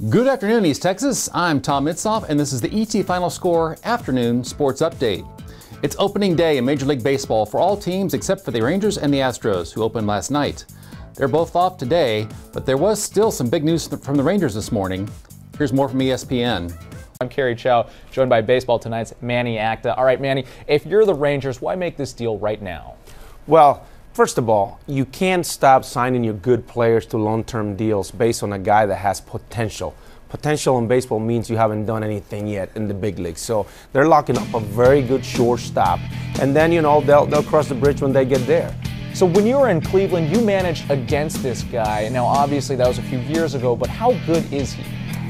Good afternoon, East Texas. I'm Tom Mitsoff, and this is the ET Final Score Afternoon Sports Update. It's opening day in Major League Baseball for all teams except for the Rangers and the Astros, who opened last night. They're both off today, but there was still some big news from the Rangers this morning. Here's more from ESPN. I'm Kerry Chow, joined by Baseball Tonight's Manny Acta. All right, Manny, if you're the Rangers, why make this deal right now? Well, first of all, you can't stop signing your good players to long-term deals based on a guy that has potential. Potential in baseball means you haven't done anything yet in the big leagues. So they're locking up a very good shortstop. And then, they'll cross the bridge when they get there. So when you were in Cleveland, you managed against this guy. Now, obviously, that was a few years ago, but how good is he?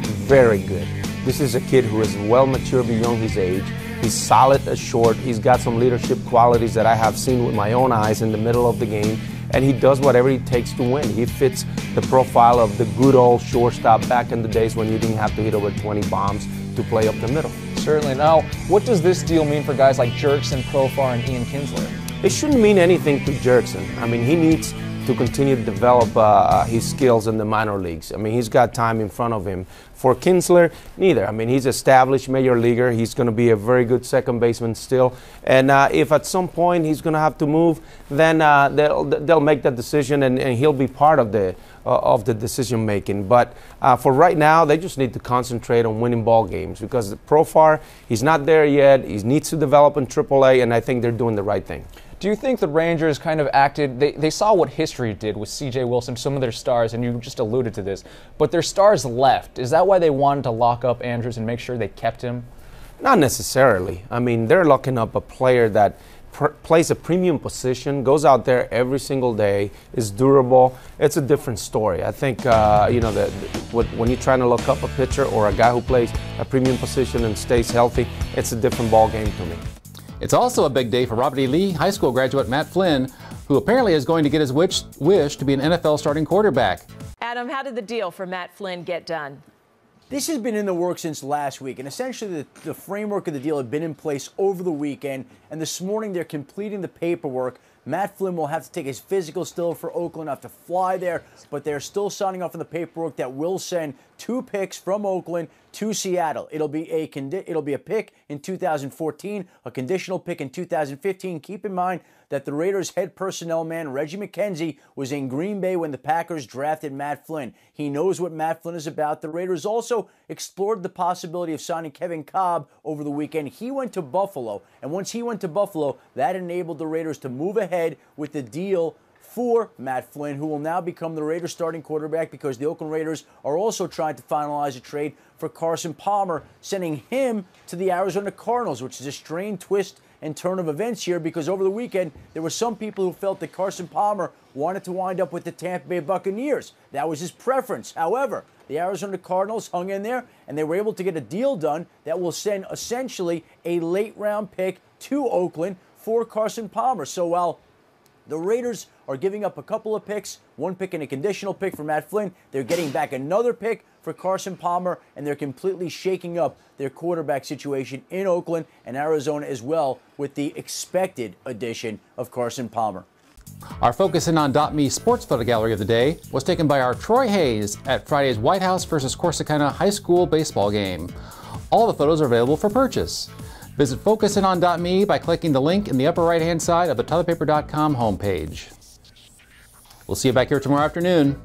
Very good. This is a kid who is well mature beyond his age. He's solid as short. He's got some leadership qualities that I have seen with my own eyes in the middle of the game. And he does whatever it takes to win. He fits the profile of the good old shortstop back in the days when you didn't have to hit over 20 bombs to play up the middle. Certainly. Now, what does this deal mean for guys like Jurickson, Profar, and Ian Kinsler? It shouldn't mean anything to Jurickson. I mean, he needs to continue to develop his skills in the minor leagues. I mean, he's got time in front of him. For Kinsler, neither. I mean, he's established major leaguer. He's going to be a very good second baseman still. And if at some point he's going to have to move, then they'll make that decision, and he'll be part of the decision making. But for right now, they just need to concentrate on winning ball games, because Profar, he's not there yet. He needs to develop in AAA, and I think they're doing the right thing. Do you think the Rangers kind of acted, they saw what history did with C.J. Wilson, some of their stars, and you just alluded to this, but their stars left. Is that why they wanted to lock up Andrews and make sure they kept him? Not necessarily. I mean, they're locking up a player that plays a premium position, goes out there every single day, is durable. It's a different story. I think, when you're trying to look up a pitcher or a guy who plays a premium position and stays healthy, it's a different ball game to me. It's also a big day for Robert E. Lee High School graduate Matt Flynn, who apparently is going to get his wish to be an NFL starting quarterback. Adam, how did the deal for Matt Flynn get done? This has been in the works since last week, and essentially the framework of the deal had been in place over the weekend, and this morning they're completing the paperwork. Matt Flynn will have to take his physical still for Oakland, have to fly there, but they're still signing off on the paperwork that will send 2 picks from Oakland to Seattle. It'll be a pick in 2014, a conditional pick in 2015. Keep in mind that the Raiders' head personnel man, Reggie McKenzie, was in Green Bay when the Packers drafted Matt Flynn. He knows what Matt Flynn is about. The Raiders also explored the possibility of signing Kevin Kolb over the weekend. He went to Buffalo, and once he went to Buffalo, that enabled the Raiders to move ahead with the deal for Matt Flynn, who will now become the Raiders' starting quarterback, because the Oakland Raiders are also trying to finalize a trade for Carson Palmer, sending him to the Arizona Cardinals, which is a strange twist and turn of events here, because over the weekend there were some people who felt that Carson Palmer wanted to wind up with the Tampa Bay Buccaneers. That was his preference. However, the Arizona Cardinals hung in there, and they were able to get a deal done that will send essentially a late-round pick to Oakland for Carson Palmer. So while the Raiders are giving up a couple of picks, 1 pick and a conditional pick for Matt Flynn, they're getting back another pick for Carson Palmer, and they're completely shaking up their quarterback situation in Oakland and Arizona as well, with the expected addition of Carson Palmer. Our Focus In on .me sports photo gallery of the day was taken by our Troy Hayes at Friday's White House versus Corsicana High School baseball game. All the photos are available for purchase. Visit focusin on.me by clicking the link in the upper right-hand side of the toiletpaper.com homepage. We'll see you back here tomorrow afternoon.